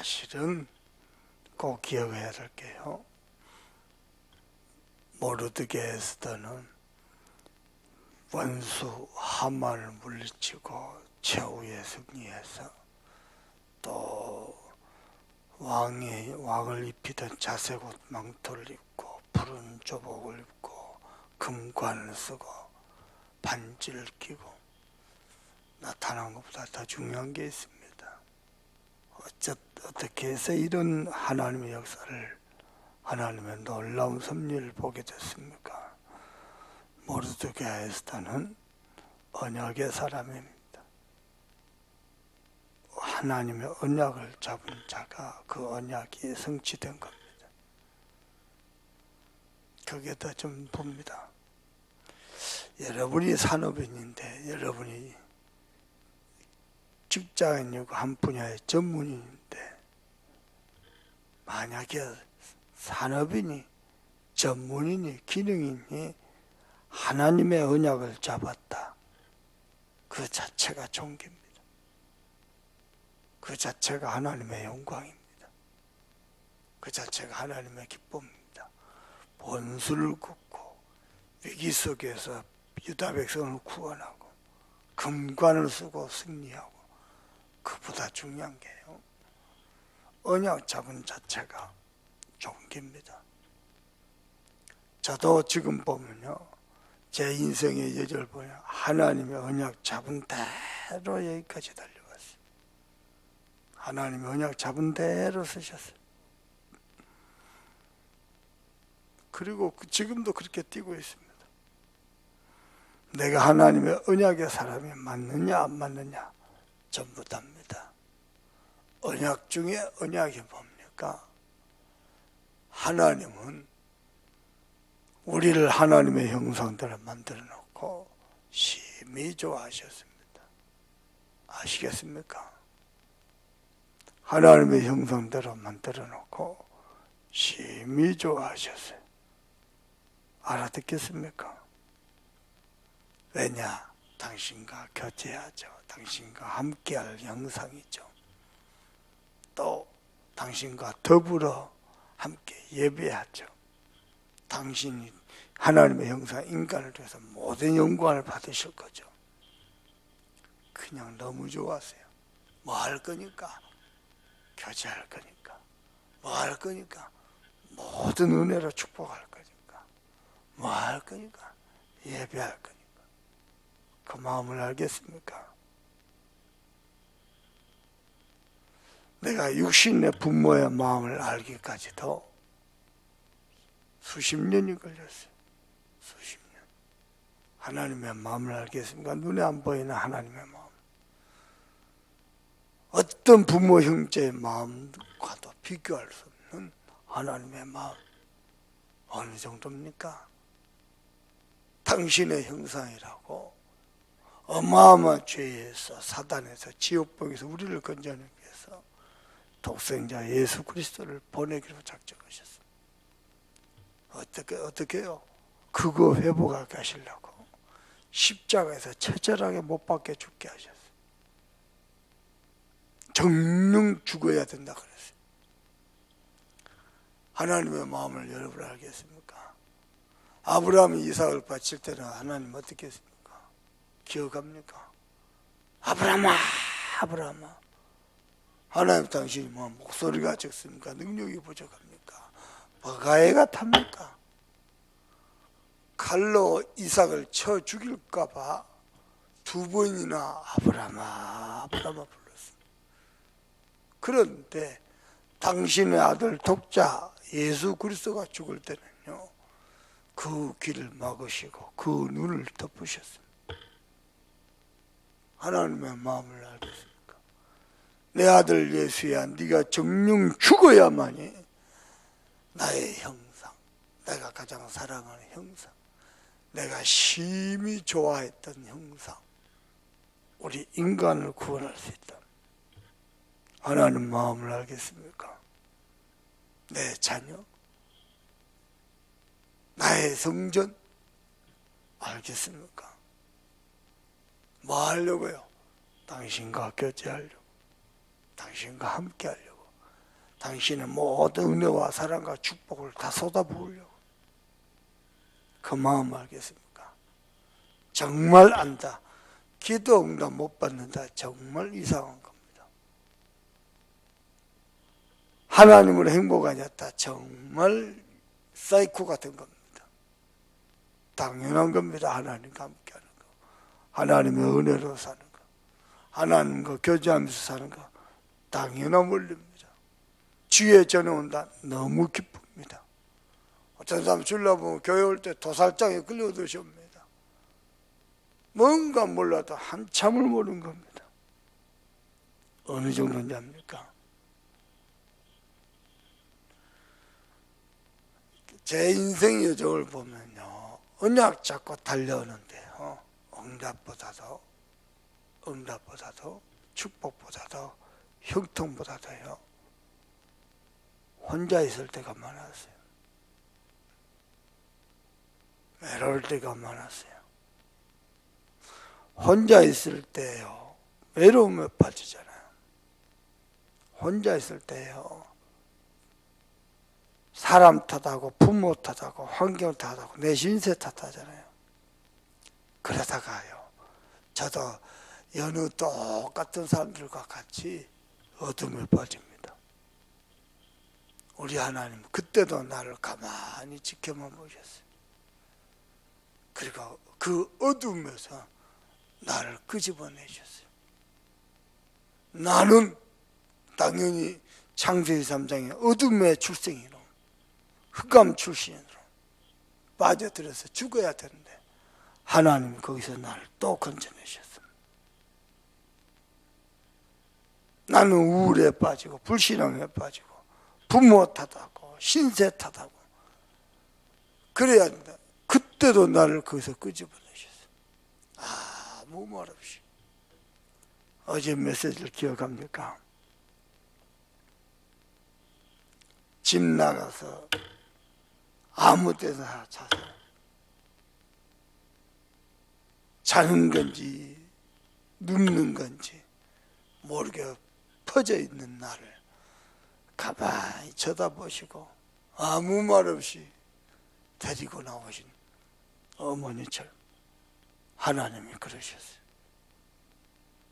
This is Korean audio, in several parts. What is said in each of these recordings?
사실은 꼭 기억해야 될 게요, 모르드게에서는 원수 하만을 물리치고 최후에 승리해서 또 왕을 입히던 자색 옷 망토를 입고 푸른 조복을 입고 금관을 쓰고 반지를 끼고 나타난 것보다 더 중요한 게 있습니다. 어떻게 해서 이런 하나님의 역사를, 하나님의 놀라운 섭리를 보게 됐습니까? 모르드게 에스더는 언약의 사람입니다. 하나님의 언약을 잡은 자가 그 언약이 성취된 겁니다. 그게 더 좀 봅니다. 여러분이 산업인인데, 여러분이 직장인이고 한 분야의 전문인인데, 만약에 산업인이, 전문인이, 기능인이 하나님의 언약을 잡았다, 그 자체가 존귀입니다. 그 자체가 하나님의 영광입니다. 그 자체가 하나님의 기쁨입니다. 본수를 긋고 위기 속에서 유다 백성을 구원하고 금관을 쓰고 승리하고, 그보다 중요한 게요, 언약 잡은 자체가 존귀입니다. 저도 지금 보면요, 제 인생의 여정을 보면 하나님의 언약 잡은 대로 여기까지 달려왔어요. 하나님의 언약 잡은 대로 쓰셨어요. 그리고 지금도 그렇게 뛰고 있습니다. 내가 하나님의 언약의 사람이 맞느냐 안 맞느냐 전부 답니다. 언약 중에 언약이 뭡니까? 하나님은 우리를 하나님의 형상대로 만들어 놓고 심히 좋아하셨습니다. 아시겠습니까? 하나님의 형상대로 만들어 놓고 심히 좋아하셨어요. 알아듣겠습니까? 왜냐? 당신과 교제하죠. 당신과 함께할 형상이죠. 또 당신과 더불어 함께 예배하죠. 당신이 하나님의 형상 인간을 통해서 모든 영광을 받으실 거죠. 그냥 너무 좋았어요. 뭐 할 거니까? 교제할 거니까. 뭐 할 거니까? 모든 은혜로 축복할 거니까. 뭐 할 거니까? 예배할 거니까. 그 마음을 알겠습니까? 내가 육신의 부모의 마음을 알기까지도 수십 년이 걸렸어요. 수십 년. 하나님의 마음을 알겠습니까? 눈에 안 보이는 하나님의 마음. 어떤 부모 형제의 마음과도 비교할 수 없는 하나님의 마음. 어느 정도입니까? 당신의 형상이라고 어마어마한 죄에서, 사단에서, 지옥봉에서 우리를 건져내기 위해서 독생자 예수 그리스도를 보내기로 작정하셨어요. 어떻게 해요? 그거 회복하게 하시려고 십자가에서 처절하게 못 박혀 죽게 하셨어요. 정령 죽어야 된다 그랬어요. 하나님의 마음을 여러분 알겠습니까? 아브라함이 이삭을 바칠 때는 하나님 어떻게 했습니까? 기억합니까? 아브라함아, 아브라함아. 하나님, 당신이 뭐 목소리가 적습니까? 능력이 부족합니까? 뭐가 애가 탑니까? 칼로 이삭을 쳐 죽일까봐 두 번이나 아브라함아, 아브라함아 불렀어요. 그런데 당신의 아들 독자 예수 그리스도가 죽을 때는요, 그 길을 막으시고 그 눈을 덮으셨습니다. 하나님의 마음을 알겠습니까? 내 아들 예수야, 네가 정령 죽어야만이 나의 형상, 내가 가장 사랑하는 형상, 내가 심히 좋아했던 형상, 우리 인간을 구원할 수 있다. 하나님 마음을 알겠습니까? 내 자녀, 나의 성전 알겠습니까? 뭐 하려고요? 당신과 교제하려고, 당신과 함께 하려고, 당신의 모든 은혜와 사랑과 축복을 다 쏟아부으려고. 그 마음 알겠습니까? 정말 안다. 기도 응답 못 받는다. 정말 이상한 겁니다. 하나님으로 행복하였다. 정말 사이코 같은 겁니다. 당연한 겁니다. 하나님과 함께하는 거, 하나님의 은혜로 사는 거, 하나님과 교제하면서 사는 거 당연한 원리입니다. 주에 전해온다. 너무 기쁩니다. 어떤 사람 주려고 교회 올 때 도살장에 끌려들으십니다. 뭔가 몰라도 한참을 모르는 겁니다. 어느 정도인지 압니까? 제 인생 여정을 보면요, 언약 잡고 달려오는데요, 응답보다도 축복보다도 형통보다도요, 혼자 있을 때가 많았어요. 외로울 때가 많았어요. 혼자 있을 때요, 외로움에 빠지잖아요. 혼자 있을 때요, 사람 탓하고 부모 탓하고 환경 탓하고 내 신세 탓하잖아요. 그러다가요, 저도 여느 똑같은 사람들과 같이 어둠에 빠집니다. 우리 하나님 그때도 나를 가만히 지켜만 보셨어요. 그리고 그 어둠에서 나를 끄집어내셨어요. 나는 당연히 창세기 3장에 어둠의 출생이로 흑암 출신으로 빠져들어서 죽어야 되는데 하나님이 거기서 나를 또 건져내셨습니다. 나는 우울에 빠지고 불신앙에 빠지고 부모 탓하고 신세 탓하고 그래야 한다. 그때도 나를 거기서 끄집어내셨어요. 아무 말 없이. 어제 메시지를 기억합니까? 집 나가서 아무 데나 자서 자는 건지 눕는 건지 모르게 퍼져 있는 나를 가만히 쳐다보시고 아무 말 없이 데리고 나오신 어머니처럼 하나님이 그러셨어요.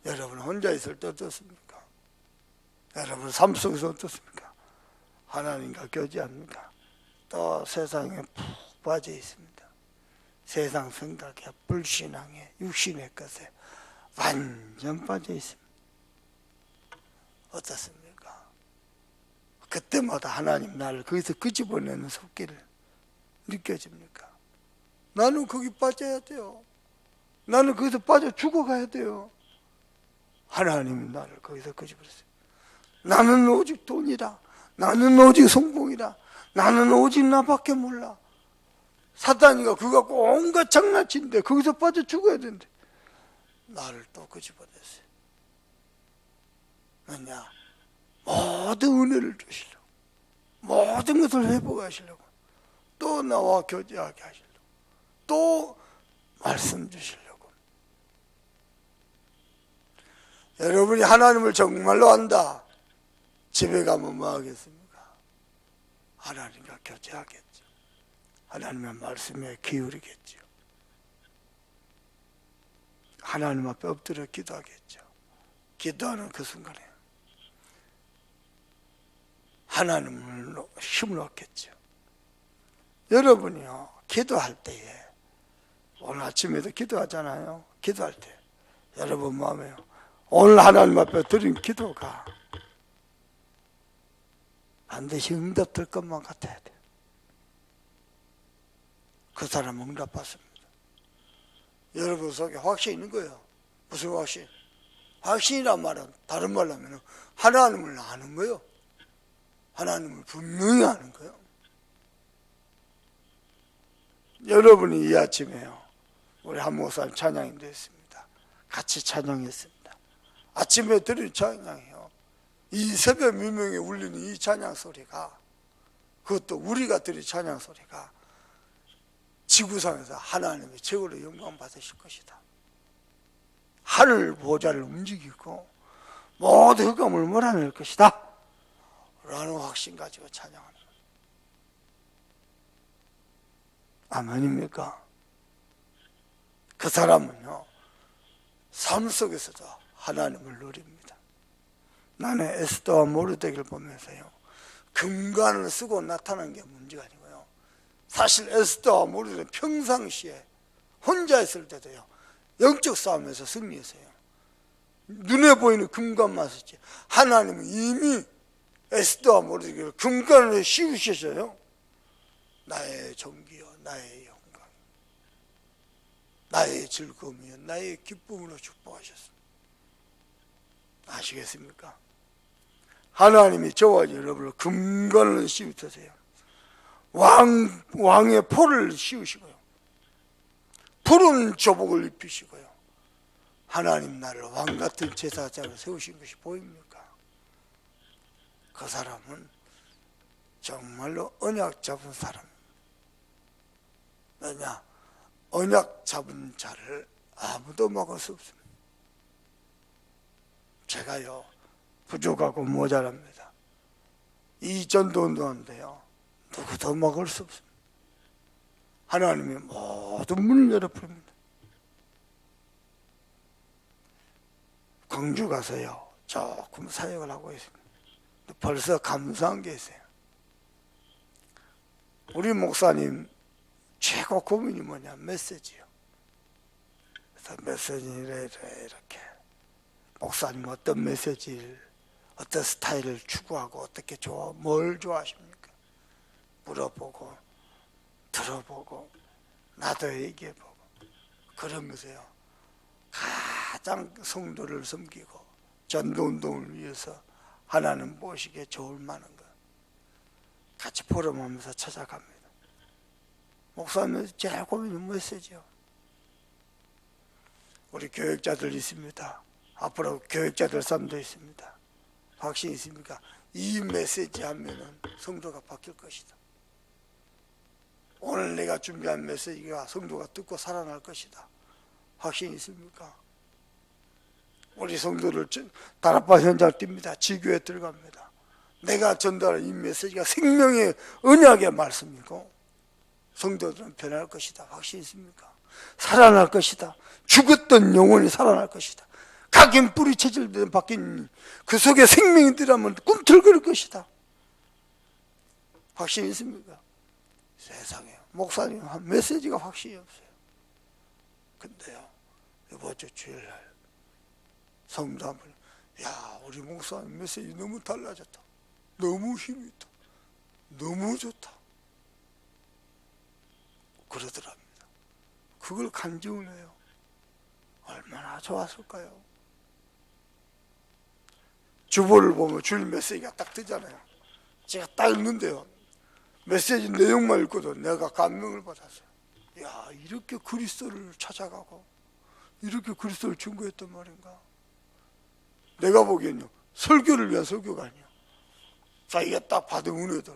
여러분 혼자 있을 때 어떻습니까? 여러분 삶 속에서 어떻습니까? 하나님과 교제합니까? 또 세상에 푹 빠져 있습니다. 세상 생각에 불신앙에 육신의 것에 완전 빠져 있습니다. 어떻습니까? 그때마다 하나님 나를 거기서 끄집어내는 손길을 느껴집니까? 나는 거기 빠져야 돼요. 나는 거기서 빠져 죽어가야 돼요. 하나님이 나를 거기서 끄집어냈어요. 나는 오직 돈이다. 나는 오직 성공이다. 나는 오직 나밖에 몰라. 사단이가 그거 갖고 온갖 장난치는데 거기서 빠져 죽어야 되는데 나를 또 끄집어냈어요. 왜냐? 모든 은혜를 주시려고, 모든 것을 회복하시려고, 또 나와 교제하게 하시려고, 또 말씀 주시려고. 여러분이 하나님을 정말로 안다. 집에 가면 뭐 하겠습니까? 하나님과 교제하겠죠. 하나님의 말씀에 기울이겠죠. 하나님 앞에 엎드려 기도하겠죠. 기도하는 그 순간에 하나님을 힘을 얻겠죠. 여러분이요, 기도할 때에, 오늘 아침에도 기도하잖아요. 기도할 때 여러분 마음에요, 오늘 하나님 앞에 드린 기도가 반드시 응답될 것만 같아야 돼요. 그 사람 응답받습니다. 여러분 속에 확신이 있는 거예요. 무슨 확신? 확신이란 말은 다른 말로 하면 하나님을 아는 거예요. 하나님을 분명히 아는 거예요. 여러분이 이 아침에요, 우리 한 목사님 찬양인도 했습니다. 같이 찬양했습니다. 아침에 드린 찬양이요, 이 새벽 미명에 울리는 이 찬양 소리가, 그것도 우리가 드린 찬양 소리가 지구상에서 하나님의 최고로 영광 받으실 것이다. 하늘 보좌를 움직이고 모든 흑암을 몰아낼 것이다. 라는 확신 가지고 찬양하는 거예요. 아멘입니까? 그 사람은요, 삶 속에서도 하나님을 누립니다. 나는 에스더와 모르드게를 보면서요, 금관을 쓰고 나타난 게 문제가 아니고요, 사실 에스더와 모르드게는 평상시에 혼자 있을 때도요, 영적 싸움에서 승리했어요. 눈에 보이는 금관만 썼지, 하나님은 이미 에스더와 모르드게를 금관을 씌우셨어요. 나의 정기요, 나의 영광, 나의 즐거움이요, 나의 기쁨으로 축복하셨습니다. 아시겠습니까? 하나님이 저와 여러분을 금관을 씌우셨어요. 왕의 포를 씌우시고요, 푸른 조복을 입히시고요, 하나님 나를 왕같은 제사장을 세우신 것이 보입니까? 그 사람은 정말로 언약 잡은 사람입니다. 왜냐? 언약 잡은 자를 아무도 막을 수 없습니다. 제가요, 부족하고 모자랍니다. 이 전도운동하는데요, 누구도 막을 수 없습니다. 하나님이 모든 문을 열어버립니다. 광주 가서요, 조금 사역을 하고 있습니다. 벌써 감사한 게 있어요. 우리 목사님 최고 고민이 뭐냐? 메시지요. 그래서 메시지를 이렇게, 목사님 어떤 메시지를, 어떤 스타일을 추구하고 어떻게 뭘 좋아하십니까? 물어보고 들어보고 나도 얘기해보고 그러면서요, 가장 성도를 섬기고 전도운동을 위해서 하나님 보시기에 좋을 만한 것 같이 포럼하면서 찾아갑니다. 목사님 제일 고민은 메시지요. 우리 교육자들 있습니다. 앞으로 교육자들 삶도 있습니다. 확신 있습니까? 이 메시지 하면은 성도가 바뀔 것이다. 오늘 내가 준비한 메시지가 성도가 듣고 살아날 것이다. 확신 있습니까? 우리 성도를 다락방 현장 띱니다. 지교에 들어갑니다. 내가 전달한 이 메시지가 생명의 언약의 말씀이고 성도들은 변할 것이다. 확신 있습니까? 살아날 것이다. 죽었던 영혼이 살아날 것이다. 각인 뿌리 체질된 바뀐 그 속에 생명이 들어가면 꿈틀거릴 것이다. 확신 있습니까? 세상에 목사님 한 메시지가 확신이 없어요. 근데요, 이번 주 주일날 성도 한 분, 야, 우리 목사님 메시지 너무 달라졌다. 너무 힘이 있다. 너무 좋다. 그러더랍니다. 그걸 간증을 해요. 얼마나 좋았을까요? 주보를 보면 주일 메시지가 딱 뜨잖아요. 제가 딱 읽는데요, 메시지 내용만 읽고도 내가 감명을 받았어요. 야, 이렇게 그리스도를 찾아가고 이렇게 그리스도를 증거했단 말인가. 내가 보기엔요, 설교를 위한 설교가 아니야. 자기가 딱 받은 은혜들.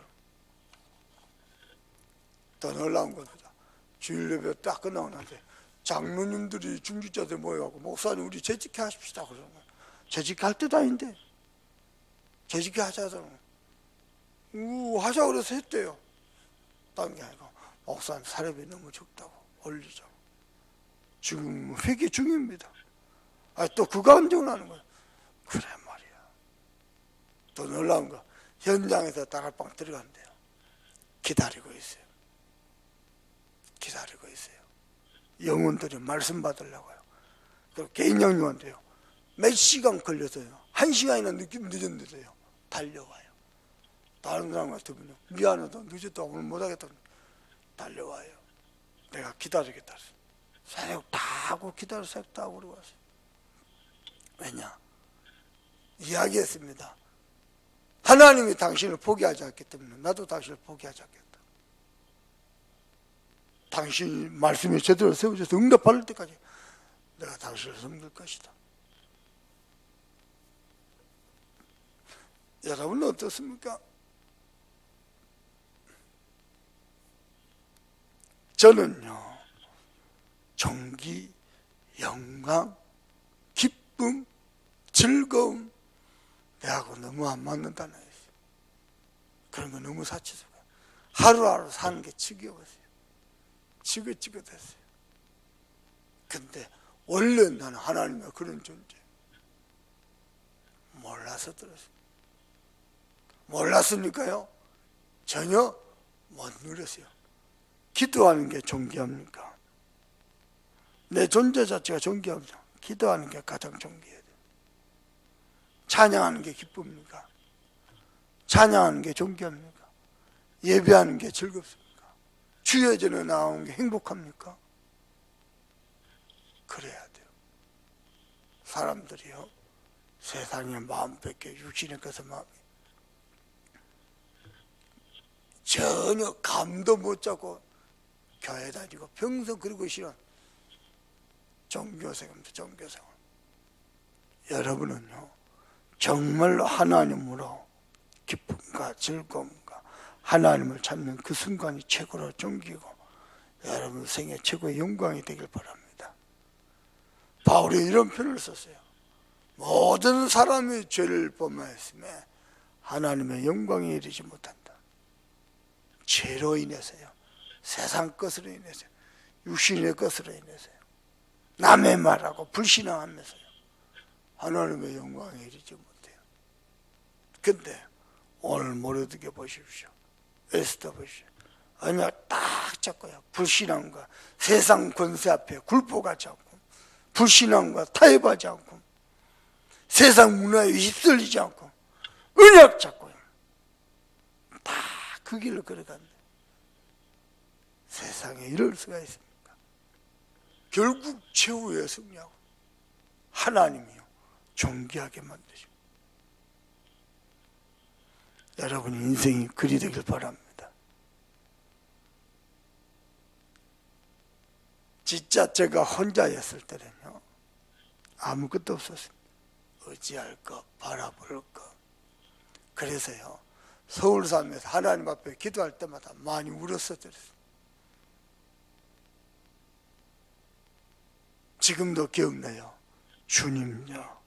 더 놀라운 겁니다. 주일 예배 딱 끝나고 나서 장로님들이 중직자들 모여가고, 목사님 우리 재직회 하십시다 그러는 거예요. 재직회 할 때도 아닌데 재직회 하자잖아. 하자 그래서 했대요. 딴 게 아니고, 목사님 사람이 너무 적다고 올리자. 지금 회개 중입니다. 또 그거 안정하는 거예요. 그래 말이야. 더 놀라운 거, 현장에서 다락방 들어간대요. 기다리고 있어요. 기다리고 있어요. 영혼들이 말씀 받으려고요. 그리고 개인 양육한테요, 몇 시간 걸려서요, 1시간이나 늦었는데도요 달려와요. 다른 사람 같으면요, 미안하다, 늦었다, 오늘 못하겠다, 달려와요. 내가 기다리겠다. 사역 다 하고 기다려 사역 다 하고 왔어요. 왜냐? 이야기했습니다. 하나님이 당신을 포기하지 않기 때문에 나도 당신을 포기하지 않겠다. 당신이 말씀이 제대로 세워져서 응답받을 때까지 내가 당신을 섬길 것이다. 여러분은 어떻습니까? 저는요, 정기, 영광, 기쁨, 즐거움, 내하고 너무 안 맞는다는 거예요. 그런 거 너무 사치스러워요. 하루하루 사는 게 지겨웠어요. 지긋지긋했어요. 근데 원래 나는 하나님의 그런 존재 몰라서 들었어요. 몰랐으니까요 전혀 못 누렸어요. 기도하는 게 존귀합니까? 내 존재 자체가 존귀하죠. 기도하는 게 가장 존귀해야 돼요. 찬양하는 게 기쁩니까? 찬양하는 게 존귀합니까? 예배하는 게 즐겁습니까? 주의 전에 나오는 게 행복합니까? 그래야 돼요. 사람들이요 세상에 마음 뺏겨 육신에 가서 마음이 전혀 감도 못 잡고 교회 다니고 평생 그러고 싫은 종교생활입니다. 종교생활. 여러분은요 정말로 하나님으로 기쁨과 즐거움과 하나님을 찾는 그 순간이 최고로 존귀고 여러분 생애 최고의 영광이 되길 바랍니다. 바울이 이런 표현을 썼어요. 모든 사람이 죄를 범하였음에 하나님의 영광에 이르지 못한다. 죄로 인해서요, 세상 것으로 인해서요, 육신의 것으로 인해서요, 남의 말하고 불신앙하면서요 하나님의 영광에 이르지 못해요. 근데 오늘 모르게 보십시오. 에스더 보십시오. 언약 딱 잡고요, 불신앙과 세상 권세 앞에 굴복하지 않고 불신앙과 타협하지 않고 세상 문화에 휩쓸리지 않고 언약 잡고요 다 그 길을 걸어간다. 세상에 이럴 수가 있습니까? 결국 최후의 승리하고 하나님이요 존귀하게 만드십니다. 여러분 인생이 그리 되길 바랍니다. 진짜 제가 혼자였을 때는요 아무것도 없었습니다. 어찌할 것, 바라볼 것. 그래서요 서울 살면서 하나님 앞에 기도할 때마다 많이 울었었어요. 지금도 기억나요. 주님요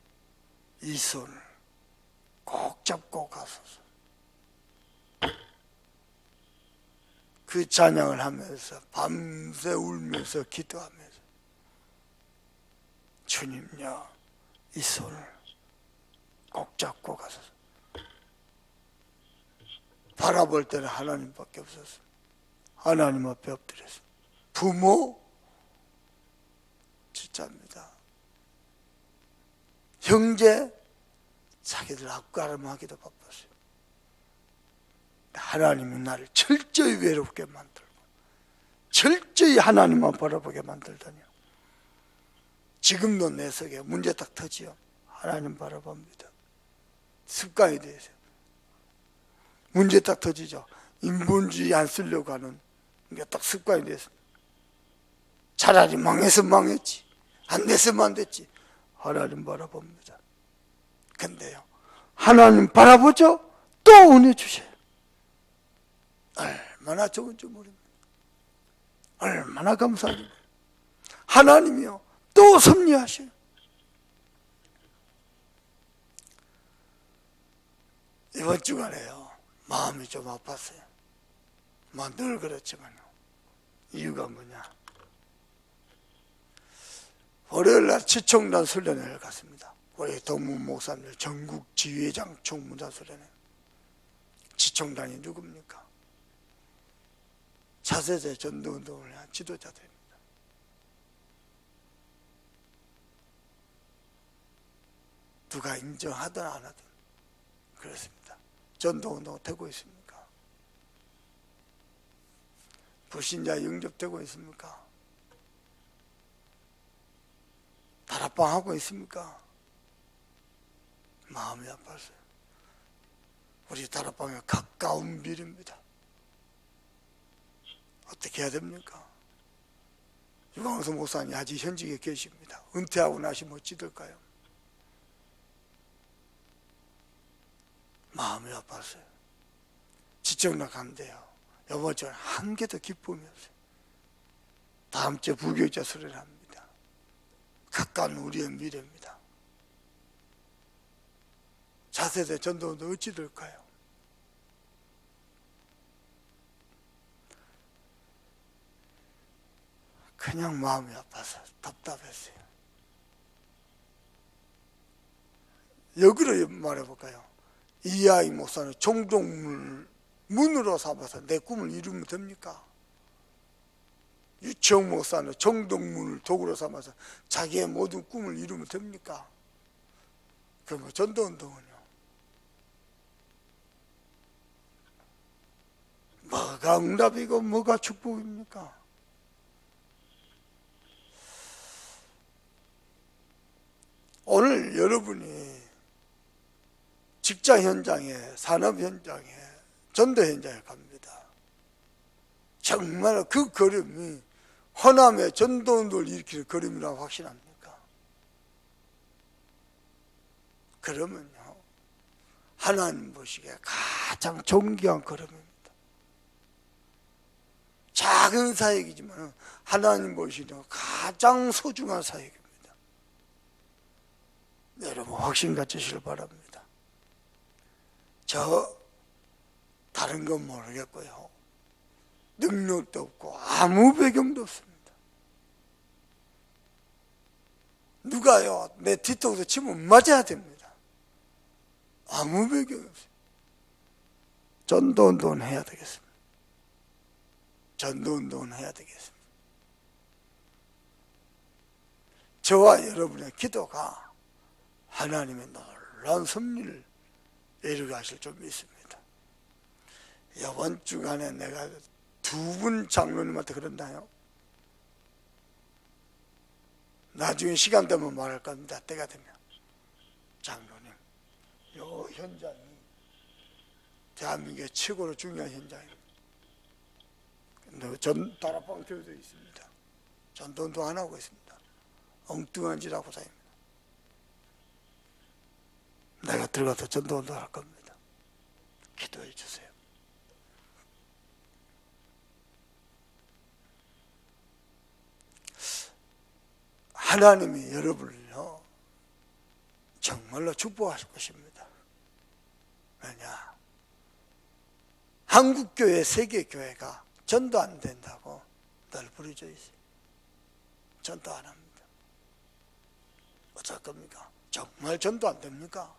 이 손을 꼭 잡고 가소서. 그 찬양을 하면서 밤새 울면서 기도하면서 주님요 이 손을 꼭 잡고 가소서. 바라볼 때는 하나님밖에 없었어. 하나님 앞에 엎드렸어. 부모 진짜입니다. 형제 자기들 앞가름하기도 바빴어요. 하나님이 나를 철저히 외롭게 만들고 철저히 하나님만 바라보게 만들다니요. 지금도 내 속에 문제 딱 터지요. 하나님 바라봅니다. 습관이 되세요. 문제 딱 터지죠. 인본주의 안 쓰려고 하는 게 딱 습관이 됐습니다. 차라리 망해서 망했지, 안 됐으면 안 됐지. 하나님 바라봅니다. 근데요, 하나님 바라보죠? 또 은혜 주셔요. 얼마나 좋은지 모릅니다. 얼마나 감사한지. 하나님이요, 또 섭리하셔요. 이번 주간에요, 마음이 좀 아팠어요. 늘 그렇지만요. 이유가 뭐냐? 월요일날 지청단 수련회를 갔습니다. 우리 동문 목사님들 전국 지휘장 총무단 수련회. 지청단이 누굽니까? 차세대 전도운동을 한 지도자들입니다. 누가 인정하든 안 하든 그렇습니다. 전도운동 되고 있습니까? 불신자 영접되고 있습니까? 다락방 하고 있습니까? 마음이 아팠어요. 우리 다락방에 가까운 미래입니다. 어떻게 해야 됩니까? 유광수 목사님 아직 현직에 계십니다. 은퇴하고 나시면 어찌 될까요? 마음이 아팠어요. 지청락 간대요. 이번 주는 한 개도 기쁨이 없어요. 다음 주에 부교육자 수련을 합니다. 가까운 우리의 미래입니다. 차세대 전도도 어찌 될까요? 그냥 마음이 아파서 답답했어요. 여기로 말해볼까요? 이하이 목사는 종족문을 문으로 삼아서 내 꿈을 이루면 됩니까? 유치영 목사는 정동문을 도구로 삼아서 자기의 모든 꿈을 이루면 됩니까? 그럼 전도운동은요? 뭐가 응답이고 뭐가 축복입니까? 오늘 여러분이 직장 현장에, 산업 현장에, 전도 현장에 갑니다. 정말 그 걸음이 허남의 전도운동을 일으키는 걸음이라고 확신합니까? 그러면요, 하나님 보시기에 가장 존귀한 걸음입니다. 작은 사역이지만 하나님 보시기에 가장 소중한 사역입니다. 여러분 확신 가지시길 바랍니다. 저 다른 건 모르겠고요, 능력도 없고 아무 배경도 없습니다. 누가요 내 뒤통수 치면 맞아야 됩니다. 아무 배경이 없어요. 전도운동은 해야 되겠습니다. 전도운동은 해야 되겠습니다. 저와 여러분의 기도가 하나님의 놀라운 섭리를 이루게 하실 줄 믿습니다. 이번 주간에 내가 두 분 장로님한테 그런다요. 나중에 시간 되면 말할 겁니다. 때가 되면. 장로님, 요 현장이 대한민국의 최고로 중요한 현장입니다. 전 다락방 교회도 있습니다. 전도운동 안 하고 있습니다. 엉뚱한 짓 하고 다닙니다. 내가 들어가서 전도운동 할 겁니다. 기도해 주세요. 하나님이 여러분을요 정말로 축복하실 것입니다. 왜냐? 한국교회, 세계교회가 전도 안 된다고 늘 부르져 있어요. 전도 안 합니다. 어쩔 겁니까? 정말 전도 안 됩니까?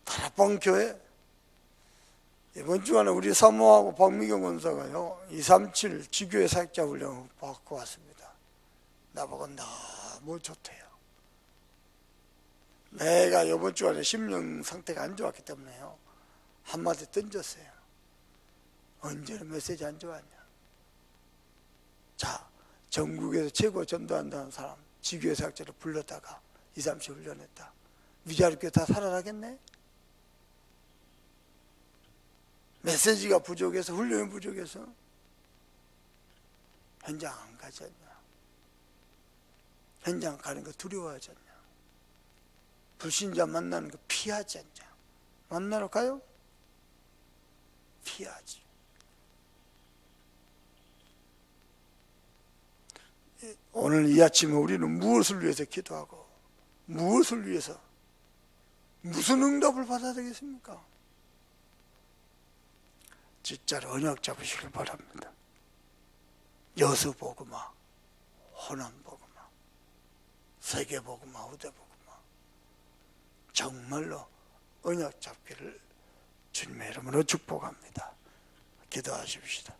다락방 교회 이번 주간에 우리 사모하고 박미경 원사가요 237 지교회 사역자 훈련을 받고 왔습니다. 나보고 너무 좋대요. 내가 이번 주간에 심령 상태가 안 좋았기 때문에요 한마디 던졌어요. 언제는 메시지 안 좋았냐? 자, 전국에서 최고 전도한다는 사람 지교회 사역자를 불렀다가 237 훈련했다. 위자료교 다 살아나겠네? 메시지가 부족해서, 훈련이 부족해서 현장 안 가지 않냐? 현장 가는 거 두려워하지 않냐? 불신자 만나는 거 피하지 않냐? 만나러 가요? 피하지. 오늘 이 아침에 우리는 무엇을 위해서 기도하고 무엇을 위해서 무슨 응답을 받아야 되겠습니까? 진짜로 언약 잡으시길 바랍니다. 여수복음화, 호남복음화, 세계복음화, 후대복음화 정말로 언약 잡기를 주님의 이름으로 축복합니다. 기도하십시다.